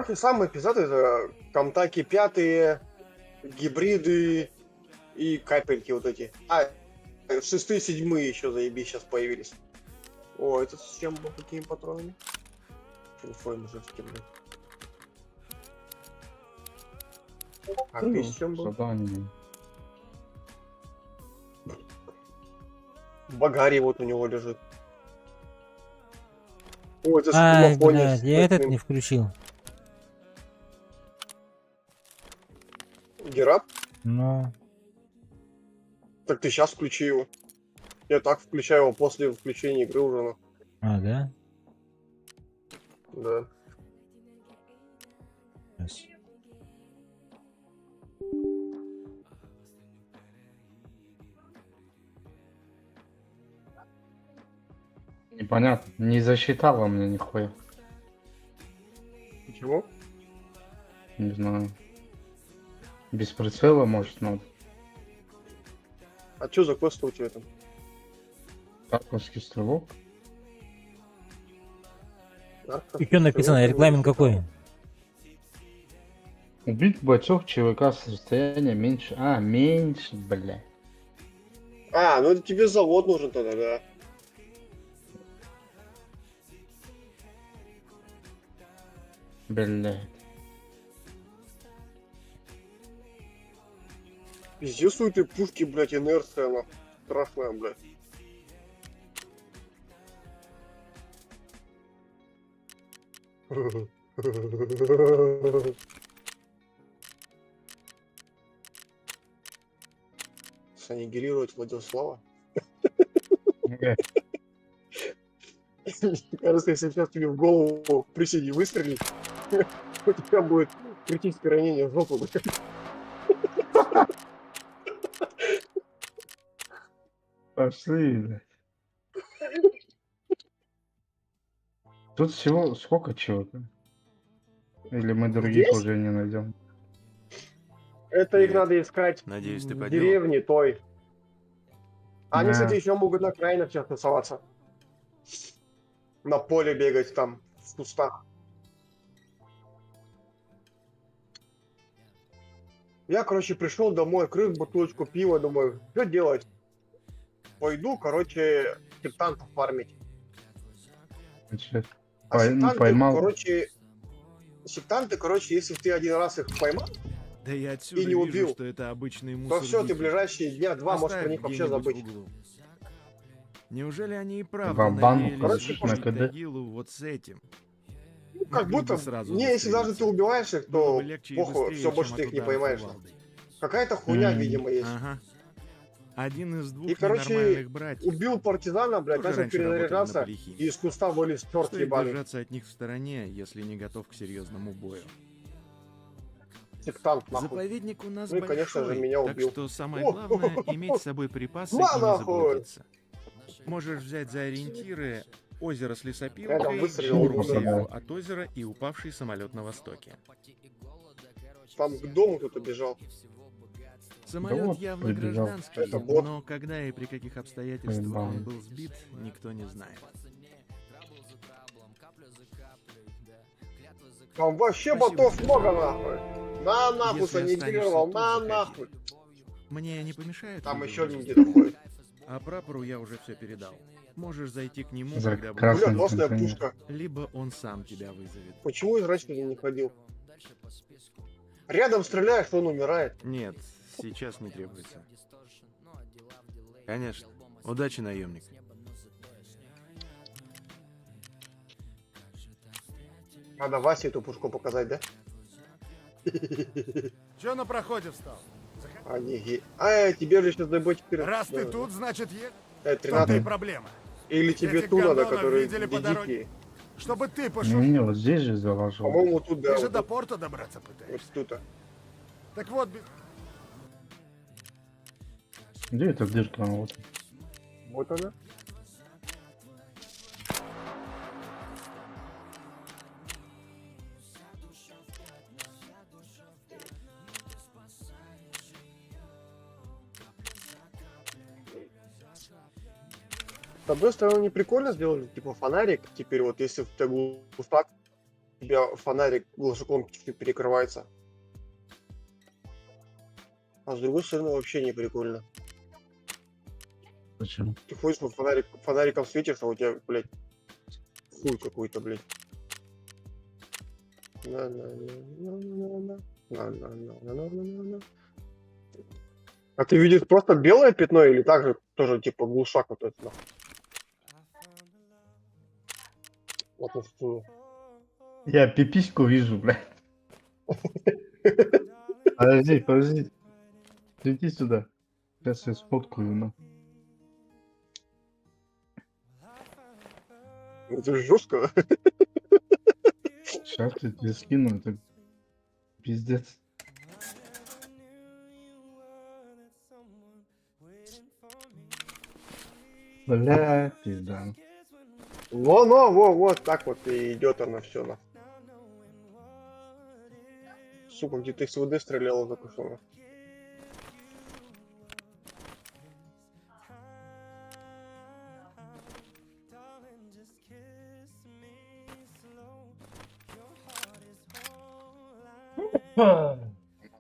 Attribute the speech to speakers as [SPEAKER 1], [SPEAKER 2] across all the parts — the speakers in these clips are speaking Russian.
[SPEAKER 1] Короче, самый пиздатый это Камтаки пятые, гибриды и капельки вот эти. А, шестые, седьмые еще заебись сейчас появились. О, это с чем был, какими патронами? Фуфой мужицкий, блин. А ты с чем был?
[SPEAKER 2] Задание.
[SPEAKER 1] Багари вот у него лежит. О, это
[SPEAKER 3] Ай,
[SPEAKER 1] скумофония
[SPEAKER 3] блядь,
[SPEAKER 1] с
[SPEAKER 3] я этот
[SPEAKER 1] ночным.
[SPEAKER 3] не включил.
[SPEAKER 1] Гераб?
[SPEAKER 3] Но...
[SPEAKER 1] Так ты сейчас включи его. Я так включаю его после включения игры уже. Ну.
[SPEAKER 3] А, да?
[SPEAKER 1] Да.
[SPEAKER 3] Сейчас.
[SPEAKER 2] Непонятно. Не засчитала мне нихуя.
[SPEAKER 1] Чего?
[SPEAKER 2] Не знаю. Без прицела, может, надо.
[SPEAKER 1] А что за квест у тебя там?
[SPEAKER 2] Карповский стрелок.
[SPEAKER 1] Нарко?
[SPEAKER 3] И что написано?
[SPEAKER 1] Стрелок,
[SPEAKER 3] Регламент
[SPEAKER 1] ну,
[SPEAKER 3] какой?
[SPEAKER 2] Убить бойцов ЧВК с расстояния меньше. А, меньше, бля.
[SPEAKER 1] А, ну это тебе завод нужен тогда, да.
[SPEAKER 2] Бля.
[SPEAKER 1] Пиздец у этой пушки, блядь, инерция, она страшная, блядь. Саннигилировать Владислава. Кажется, если сейчас тебе в голову приседи выстрелить, у тебя будет критическое ранение в жопу.
[SPEAKER 2] Пошли, бля. Тут всего сколько чего-то? Или мы других
[SPEAKER 1] Здесь?
[SPEAKER 2] уже не найдем?
[SPEAKER 1] Это их
[SPEAKER 4] Привет.
[SPEAKER 1] надо искать
[SPEAKER 4] Надеюсь, ты
[SPEAKER 1] в
[SPEAKER 4] по делу?
[SPEAKER 1] деревне той. Они,
[SPEAKER 2] Да.
[SPEAKER 1] кстати, еще могут на окраинах сейчас тусоваться. На поле бегать там, в кустах. Я, короче, пришел домой, открыл бутылочку пива, думаю, что делать? Пойду, короче, сектантов фармить.
[SPEAKER 2] Значит,
[SPEAKER 1] А сектанты,
[SPEAKER 2] поймал.
[SPEAKER 1] короче, если ты один раз их поймал,
[SPEAKER 4] Да я отсюда
[SPEAKER 1] И не
[SPEAKER 4] вижу,
[SPEAKER 1] убил.
[SPEAKER 4] что это обычный
[SPEAKER 1] то
[SPEAKER 4] мусор.
[SPEAKER 1] все, ты ближайшие дня два можешь про них вообще
[SPEAKER 4] где-нибудь
[SPEAKER 1] забыть.
[SPEAKER 4] в углу.
[SPEAKER 1] Неужели
[SPEAKER 4] они и правда
[SPEAKER 2] Вабанк,
[SPEAKER 4] надеялись
[SPEAKER 1] короче,
[SPEAKER 4] заполнить
[SPEAKER 2] на КД.
[SPEAKER 4] могилу вот с этим?
[SPEAKER 1] Ну, как
[SPEAKER 4] Могли бы
[SPEAKER 1] будто,
[SPEAKER 4] сразу
[SPEAKER 1] не, если даже ты
[SPEAKER 4] застрелиться.
[SPEAKER 1] убиваешь их,
[SPEAKER 4] Было
[SPEAKER 1] то
[SPEAKER 4] бы легче и
[SPEAKER 1] похуй,
[SPEAKER 4] быстрее,
[SPEAKER 1] все, больше
[SPEAKER 4] чем
[SPEAKER 1] ты
[SPEAKER 4] от
[SPEAKER 1] их не
[SPEAKER 4] ударов
[SPEAKER 1] поймаешь.
[SPEAKER 4] кувалдой.
[SPEAKER 1] Какая-то хуйня,
[SPEAKER 2] М.
[SPEAKER 1] видимо, есть.
[SPEAKER 4] Ага. Один из двух
[SPEAKER 1] И, короче,
[SPEAKER 4] ненормальных братьев.
[SPEAKER 1] убил партизана, блядь,
[SPEAKER 4] Тоже
[SPEAKER 1] начал
[SPEAKER 4] раньше работали на
[SPEAKER 1] перезаряжаться,
[SPEAKER 4] полихимии.
[SPEAKER 1] и из куста вылез черт
[SPEAKER 4] Стоит
[SPEAKER 1] ебаный.
[SPEAKER 4] держаться от них в стороне, если не готов к серьезному бою.
[SPEAKER 1] Сектант, нахуй.
[SPEAKER 4] Заповедник у нас
[SPEAKER 1] Ну и,
[SPEAKER 4] большой,
[SPEAKER 1] конечно же, меня убил.
[SPEAKER 4] так что самое главное иметь с собой припасы и
[SPEAKER 1] На
[SPEAKER 4] не
[SPEAKER 1] нахуй!
[SPEAKER 4] заблудиться. Можешь взять за ориентиры озеро с
[SPEAKER 1] Я
[SPEAKER 4] лесопилкой,
[SPEAKER 1] там выстрелил,
[SPEAKER 4] гору
[SPEAKER 2] умер.
[SPEAKER 4] недалеко от озера и упавший самолет на востоке.
[SPEAKER 1] Там к дому кто-то бежал.
[SPEAKER 4] Самолет
[SPEAKER 2] вот
[SPEAKER 4] явно
[SPEAKER 2] прибежал.
[SPEAKER 4] гражданский,
[SPEAKER 1] Это бот.
[SPEAKER 4] но когда и при каких обстоятельствах
[SPEAKER 2] Ебан.
[SPEAKER 4] он был сбит, никто не знает.
[SPEAKER 1] Там вообще
[SPEAKER 4] Спасибо
[SPEAKER 1] ботов
[SPEAKER 4] тебе.
[SPEAKER 1] много, нахуй. На нахуй
[SPEAKER 4] Если
[SPEAKER 1] санитировал,
[SPEAKER 4] останешься
[SPEAKER 1] на
[SPEAKER 4] тут,
[SPEAKER 1] нахуй.
[SPEAKER 4] Мне не помешает.
[SPEAKER 1] Там
[SPEAKER 4] видео
[SPEAKER 1] еще один
[SPEAKER 4] вести.
[SPEAKER 1] где-то ходит.
[SPEAKER 4] А прапору я уже все передал. Можешь зайти к нему,
[SPEAKER 2] За
[SPEAKER 4] когда
[SPEAKER 2] красным
[SPEAKER 1] Бля,
[SPEAKER 4] будешь,
[SPEAKER 1] классная
[SPEAKER 2] контейнер.
[SPEAKER 1] пушка.
[SPEAKER 4] либо он сам тебя вызовет.
[SPEAKER 1] Почему из раньше не ходил? Рядом стреляешь, он умирает.
[SPEAKER 4] Нет, сейчас не требуется. Конечно. Удачи, наемник.
[SPEAKER 1] Надо Васе эту пушку показать, да?
[SPEAKER 5] Чё на проходе встал?
[SPEAKER 1] Тебе же сейчас дай 4.
[SPEAKER 5] Раз ты тут, значит, есть
[SPEAKER 1] 13.
[SPEAKER 5] и проблема.
[SPEAKER 1] Или тебе
[SPEAKER 5] Этих
[SPEAKER 1] ту надо,
[SPEAKER 5] гондонов
[SPEAKER 1] которые
[SPEAKER 5] видели по
[SPEAKER 1] дикие.
[SPEAKER 5] дороге? Чтобы ты пошел.
[SPEAKER 2] Не, вот здесь же заложил.
[SPEAKER 1] По-моему, тут, да.
[SPEAKER 5] Ты же
[SPEAKER 1] Вот,
[SPEAKER 5] до
[SPEAKER 1] тут,
[SPEAKER 5] порта добраться
[SPEAKER 1] вот
[SPEAKER 5] пытаешься.
[SPEAKER 1] тут.
[SPEAKER 5] Так вот,
[SPEAKER 2] Где эта дырка? Вот.
[SPEAKER 1] Вот она. С одной стороны, не прикольно сделали, типа фонарик. Теперь вот если в тебя густак, тебя фонарик глушаком чуть-чуть перекрывается. А с другой стороны вообще не прикольно.
[SPEAKER 2] Почему?
[SPEAKER 1] Ты ходишь, ну, фонариком светишь, а у тебя, блядь, хуй какой-то, блядь. На-на-на-на-на-на. На-на-на-на-на-на-на. А ты видишь просто белое пятно или также тоже типа глушак вот этот? Нахуй? Вот ну что.
[SPEAKER 2] Я пипиську вижу, блядь. Подожди, подожди. Иди сюда. Сейчас я сфоткаю, ну.
[SPEAKER 1] Это же жестко.
[SPEAKER 2] Сейчас я тебе скину, это пиздец. Бля, пизда.
[SPEAKER 1] Вот так вот и идет оно все на. Сука, где-то СВД стреляла только что.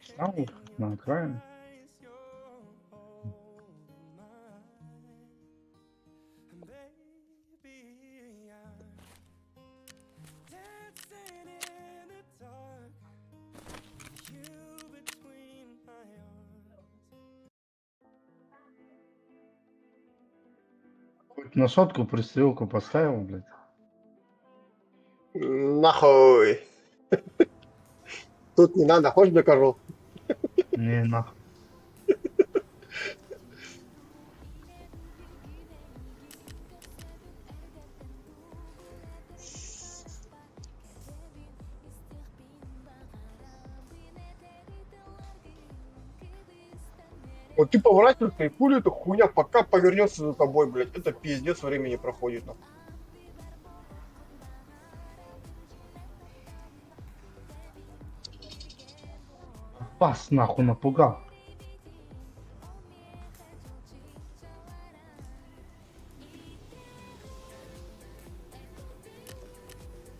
[SPEAKER 2] Встал на окраине. Хоть на сотку пристрелку поставил, блядь.
[SPEAKER 1] Нахуй. Тут не надо, хочешь докажу?
[SPEAKER 2] Не, нахуй.
[SPEAKER 1] Вот ты поворачиваешься, и пуля эта хуйня пока повернется за тобой, блядь. Это пиздец, времени проходит. Нахуй.
[SPEAKER 2] Пас нахуй напугал.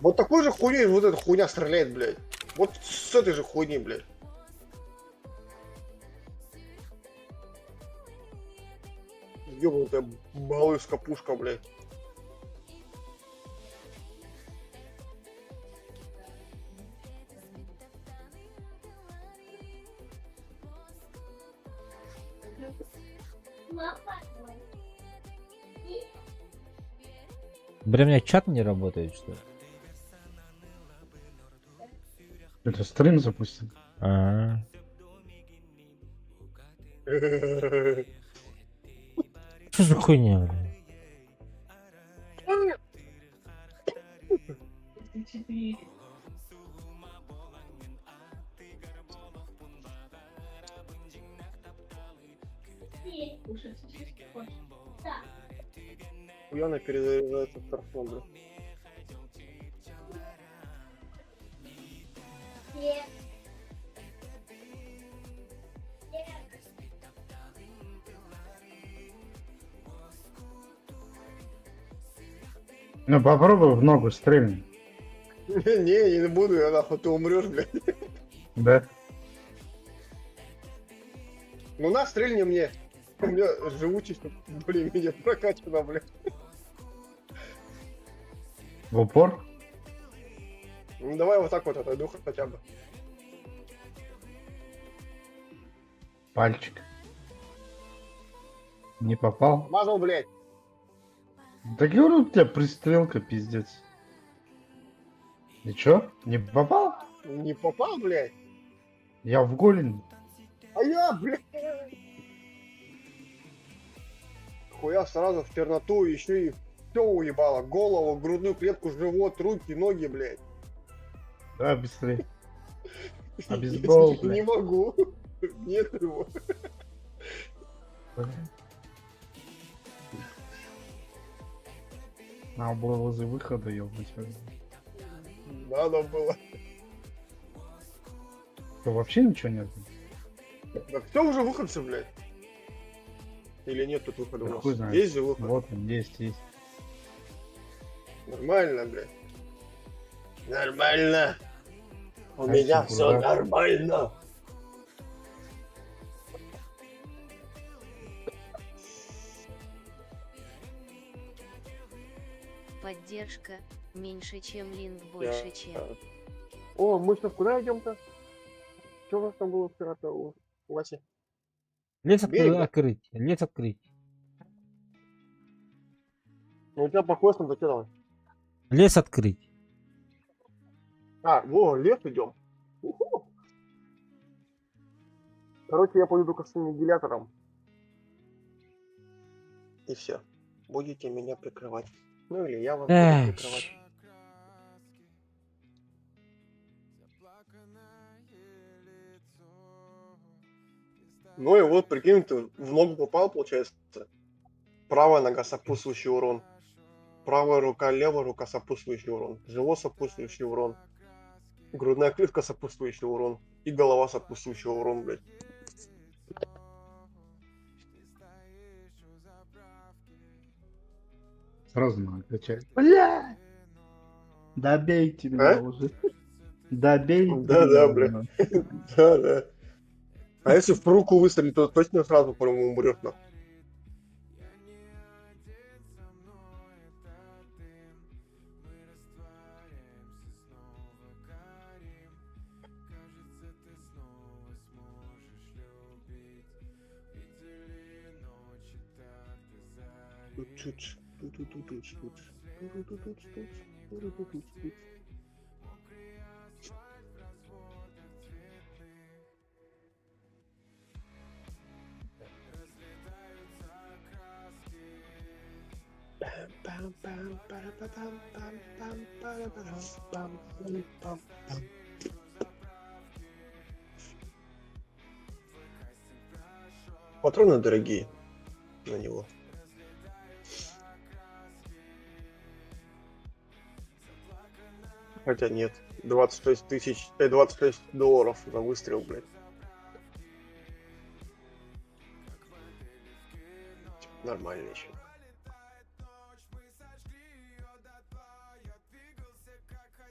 [SPEAKER 1] Вот такой же хуйней вот эта хуйня стреляет, блядь. Вот с этой же хуйни, блядь. Ёбнутая малышка-пушка, блядь.
[SPEAKER 3] Бля, у меня чат не работает, что ли?
[SPEAKER 2] Это стрим запустил.
[SPEAKER 3] А, что за хуйня, бля?
[SPEAKER 1] Хуяна перезаряжается в торфом, блядь.
[SPEAKER 2] Ну попробуй в ногу стрельни.
[SPEAKER 1] Не, не буду, я нахуй, ты умрешь, блядь.
[SPEAKER 2] Да?
[SPEAKER 1] Ну на, стрельни мне. У меня живучесть более-менее прокачана, блядь.
[SPEAKER 2] В упор?
[SPEAKER 1] Ну давай вот так вот отойду хотя бы.
[SPEAKER 2] Пальчик. Не попал?
[SPEAKER 1] Мазал, блядь.
[SPEAKER 2] Да говорю, у тебя пристрелка, пиздец. И чё? Не попал?
[SPEAKER 1] Не попал, блядь.
[SPEAKER 2] Я в голень.
[SPEAKER 1] А я, блядь. Хуя сразу в черноту, еще и все уебало. Голову, грудную клетку, живот, руки, ноги, блядь.
[SPEAKER 2] Да, быстрее. А бейсбол,
[SPEAKER 1] Не
[SPEAKER 2] блядь.
[SPEAKER 1] могу. Нет его.
[SPEAKER 2] Надо было возле выхода, ёбать.
[SPEAKER 1] Надо было.
[SPEAKER 2] Что, вообще ничего нет?
[SPEAKER 1] Да все уже выходцы, блядь. Или нет тут выхода у
[SPEAKER 2] Да
[SPEAKER 1] нас?
[SPEAKER 2] хуй знает.
[SPEAKER 1] Есть же выход.
[SPEAKER 2] Вот он, есть.
[SPEAKER 1] Нормально, блядь. Нормально. У
[SPEAKER 2] А
[SPEAKER 1] меня
[SPEAKER 2] если
[SPEAKER 1] все
[SPEAKER 2] бургар?
[SPEAKER 1] нормально.
[SPEAKER 6] Поддержка. Меньше, чем линк, больше, чем.
[SPEAKER 1] О, мы что, куда идем-то? Что у вас там было вчера-то у Васи?
[SPEAKER 3] Лес
[SPEAKER 1] Берег, да?
[SPEAKER 3] открыть. Лес открыть.
[SPEAKER 1] Ну у тебя по хвостам то что там?
[SPEAKER 3] Лес открыть.
[SPEAKER 1] А, во, лес идем. Уху. Короче, я пойду только с аннигилятором. И все. Будете меня прикрывать. Ну или я вас буду
[SPEAKER 3] Эх,
[SPEAKER 1] прикрывать. Ну и вот, прикинь, ты в ногу попал, получается. Правая нога сопутствующий урон. Правая рука, левая рука сопутствующий урон. Живот сопутствующий урон. Грудная клетка сопутствующий урон. И голова сопутствующий урон, блядь.
[SPEAKER 2] Сразу надо качать. Бля! Добейте меня
[SPEAKER 1] А?
[SPEAKER 2] уже. Добейте
[SPEAKER 1] Да-да,
[SPEAKER 2] меня
[SPEAKER 1] бля.
[SPEAKER 2] уже.
[SPEAKER 1] Да. А если в руку выстрелить, то точно сразу по-моему умрет, нахуй. Патроны дорогие на него. Хотя нет, 26 тысяч, 26 долларов за выстрел, блядь. Нормально еще.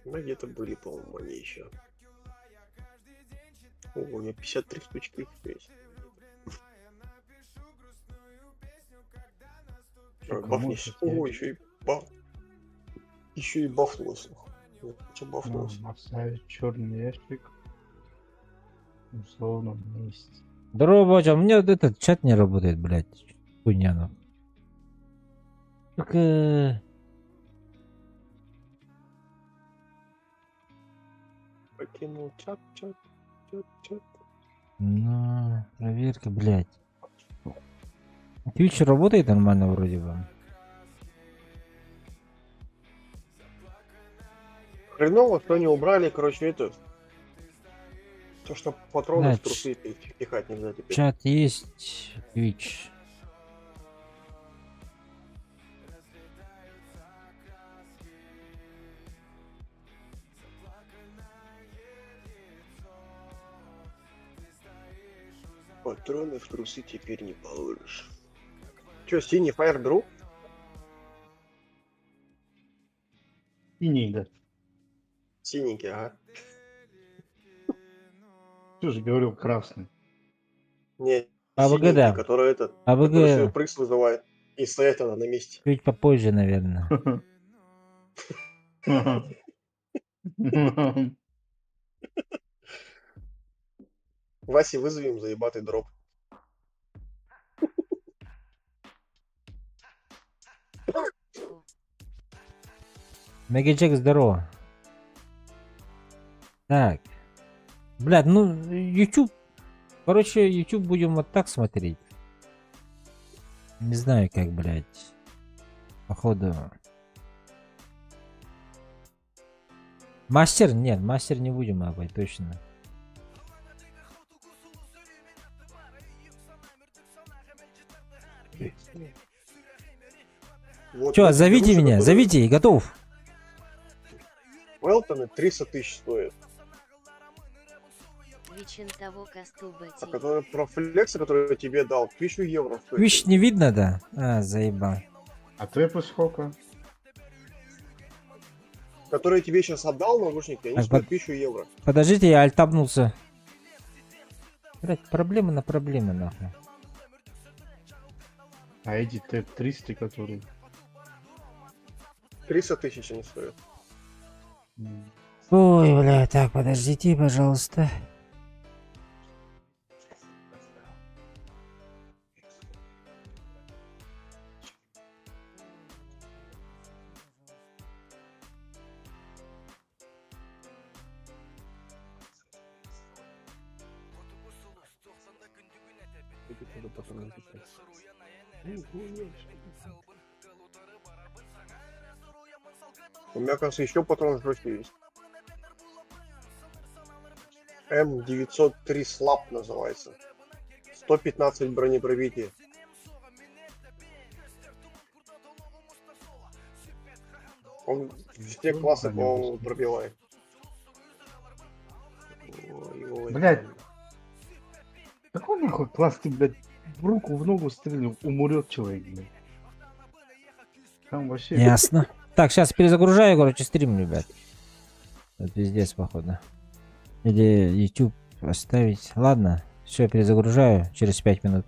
[SPEAKER 1] Ну где-то были, по-моему, они еще. О, у меня 53 штучки есть. Ой,
[SPEAKER 2] Кому
[SPEAKER 1] бафнись.
[SPEAKER 2] это
[SPEAKER 1] О,
[SPEAKER 2] есть?
[SPEAKER 1] еще и баф. Еще и бафнулось. Что
[SPEAKER 2] Ну,
[SPEAKER 1] бафнулось?
[SPEAKER 2] оставить черный ящик. В условном месте.
[SPEAKER 3] Здорово, Бача. У меня вот этот чат не работает, блядь. Хуйня, ну. Так,
[SPEAKER 1] Покинул чат.
[SPEAKER 3] ну, проверка, блядь. Twitch работает нормально вроде бы.
[SPEAKER 1] Хреново, что они убрали, короче, это. То, что патроны
[SPEAKER 3] Да,
[SPEAKER 1] в трусы пихать нельзя теперь.
[SPEAKER 3] Чат есть, Twitch.
[SPEAKER 1] Патроны в трусы теперь не положишь. Че, синий Fire Drew?
[SPEAKER 2] Синий, да.
[SPEAKER 1] Синенький, ага.
[SPEAKER 2] Ты же говорил красный.
[SPEAKER 1] Не,
[SPEAKER 3] АВГ,
[SPEAKER 1] синенький,
[SPEAKER 3] да.
[SPEAKER 1] который этот,
[SPEAKER 3] АВГ.
[SPEAKER 1] который свой прыг вызывает. И стоит она на месте.
[SPEAKER 3] Чуть попозже, наверное.
[SPEAKER 1] Васе вызовем заебатый дроп.
[SPEAKER 3] Мегаджек, здорово. Так. Блядь, ну, YouTube. Короче, YouTube будем вот так смотреть. Не знаю, как, блядь. Походу. Мастер? Нет, мастер не будем обойти, точно.
[SPEAKER 1] Вот
[SPEAKER 3] Чё,
[SPEAKER 1] эти
[SPEAKER 3] зовите
[SPEAKER 1] игрушки,
[SPEAKER 3] меня,
[SPEAKER 1] которые
[SPEAKER 3] зовите, готов.
[SPEAKER 1] Велтоны 300 тысяч стоят.
[SPEAKER 6] Вичин того
[SPEAKER 1] А
[SPEAKER 6] кастубати.
[SPEAKER 1] который про флекса, который я тебе дал, 1000 евро стоит.
[SPEAKER 3] Вещь не видно, да? А, заебал.
[SPEAKER 2] А ты по сколько?
[SPEAKER 1] Который я тебе сейчас отдал, наушники, они
[SPEAKER 3] Так,
[SPEAKER 1] стоят 1000 евро.
[SPEAKER 3] Подождите, я альтабнулся. Блять, проблемы на проблемы, нахуй.
[SPEAKER 2] А эти Т-300, которые...
[SPEAKER 1] 300 тысяч они стоят.
[SPEAKER 3] Ой, бля, так, подождите, пожалуйста.
[SPEAKER 1] У меня, кажется, еще патрон жестче есть. М903 слаб называется. 115 бронепробития. Он все классы, по-моему, пробивает. Ой,
[SPEAKER 2] Блядь. Какой нахуй класс ты, блядь, в руку, в ногу стрельнул, умрет человек, блядь. Там вообще...
[SPEAKER 3] Ясно. Так, сейчас перезагружаю, короче, стрим, ребят. Это пиздец, походу. Или YouTube оставить. Ладно, все, перезагружаю через 5 минут.